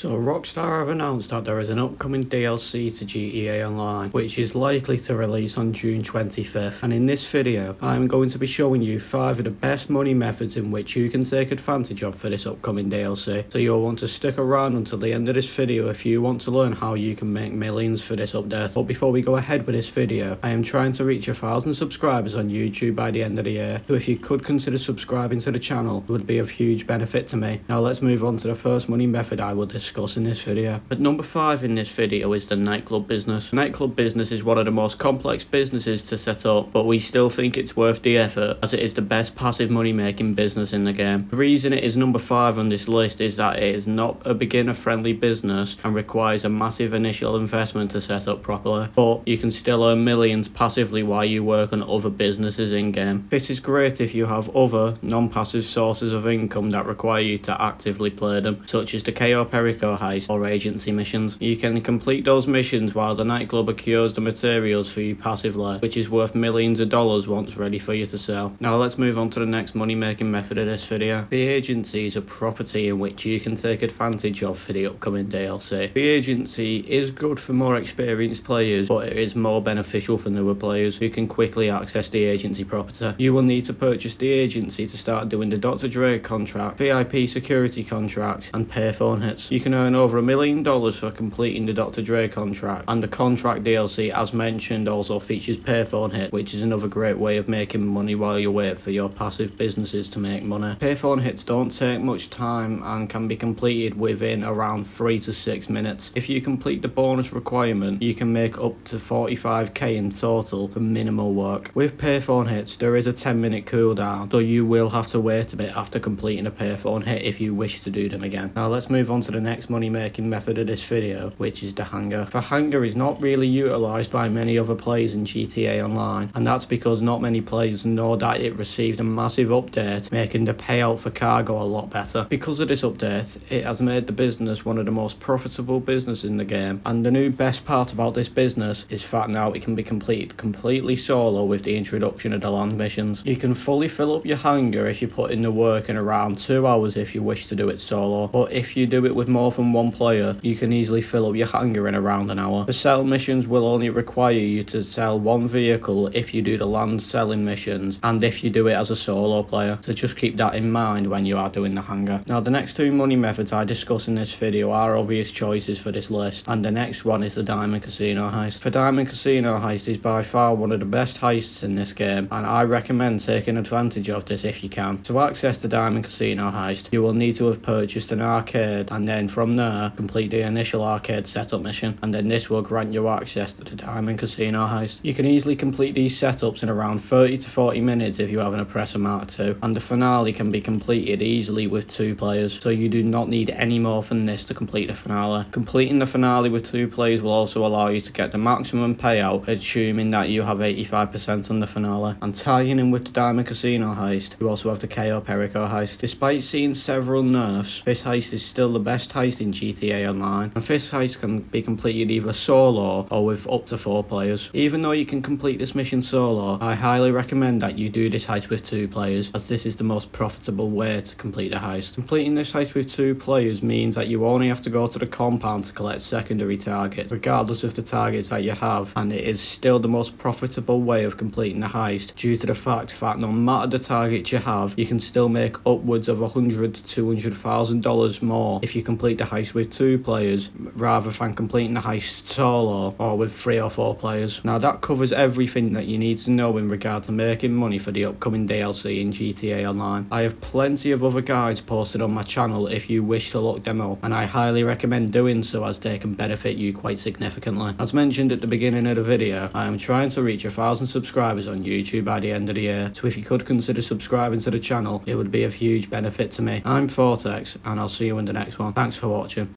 So Rockstar have announced that there is an upcoming DLC to GTA Online, which is likely to release on June 25th. And in this video, I'm going to be showing you 5 of the best money methods in which you can take advantage of for this upcoming DLC. So you'll want to stick around until the end of this video if you want to learn how you can make millions for this update. But before we go ahead with this video, I am trying to reach 1,000 subscribers on YouTube by the end of the year. So if you could consider subscribing to the channel, it would be of huge benefit to me. Now let's move on to the first money method I will discuss in this video. At number 5 in this video is the nightclub business. Nightclub business is one of the most complex businesses to set up, but we still think it's worth the effort as it is the best passive money making business in the game. The reason it is number 5 on this list is that it is not a beginner friendly business and requires a massive initial investment to set up properly, but you can still earn millions passively while you work on other businesses in game. This is great if you have other non-passive sources of income that require you to actively play them, such as the KO Perico heist or agency missions. You can complete those missions while the nightclub accrues the materials for you passively, which is worth millions of dollars once ready for you to sell. Now let's move on to the next money making method of this video. The agency is a property in which you can take advantage of for the upcoming DLC. The agency is good for more experienced players, but it is more beneficial for newer players who can quickly access the agency property. You will need to purchase the agency to start doing the Dr. Dre contract, VIP security contracts and payphone hits. You can earn over $1 million for completing the Dr. Dre contract, and the contract DLC, as mentioned, also features payphone hit, which is another great way of making money while you wait for your passive businesses to make money. Payphone hits don't take much time and can be completed within around 3 to 6 minutes. If you complete the bonus requirement, you can make up to 45k in total for minimal work. With payphone hits, there is a 10-minute cooldown, though you will have to wait a bit after completing a payphone hit if you wish to do them again. Now let's move on to the next money making method of this video, which is the hangar. The hangar is not really utilised by many other players in GTA Online, and that's because not many players know that it received a massive update making the payout for cargo a lot better. Because of this update, it has made the business one of the most profitable businesses in the game, and the new best part about this business is that now it can be completed completely solo with the introduction of the land missions. You can fully fill up your hangar if you put in the work in around 2 hours if you wish to do it solo, but if you do it with more than one player, you can easily fill up your hangar in around an hour. The sell missions will only require you to sell one vehicle if you do the land selling missions and if you do it as a solo player, so just keep that in mind when you are doing the hangar. Now the next 2 money methods I discuss in this video are obvious choices for this list, and the next one is the Diamond Casino heist. The Diamond Casino heist is by far one of the best heists in this game, and I recommend taking advantage of this if you can. To access the Diamond Casino heist, you will need to have purchased an arcade, and then from there complete the initial arcade setup mission, and then this will grant you access to the Diamond Casino heist. You can easily complete these setups in around 30 to 40 minutes if you have an Oppressor Mark II, and the finale can be completed easily with 2 players, so you do not need any more than this to complete the finale. Completing the finale with 2 players will also allow you to get the maximum payout, assuming that you have 85% on the finale. And tying in with the Diamond Casino heist, you also have the KO Perico heist. Despite seeing several nerfs, this heist is still the best heist in GTA Online, and this heist can be completed either solo or with up to 4 players. Even though you can complete this mission solo, I highly recommend that you do this heist with 2 players, as this is the most profitable way to complete the heist. Completing this heist with 2 players means that you only have to go to the compound to collect secondary targets, regardless of the targets that you have, and it is still the most profitable way of completing the heist due to the fact that no matter the target you have, you can still make upwards of $100,000 to $200,000 more if you complete the heist with 2 players rather than completing the heist solo or with 3 or 4 players. Now that covers everything that you need to know in regard to making money for the upcoming DLC in GTA Online. I have plenty of other guides posted on my channel if you wish to look them up, and I highly recommend doing so as they can benefit you quite significantly. As mentioned at the beginning of the video, I am trying to reach 1,000 subscribers on YouTube by the end of the year, so if you could consider subscribing to the channel, it would be of huge benefit to me. I'm Vortex, and I'll see you in the next one. Thanks for watching.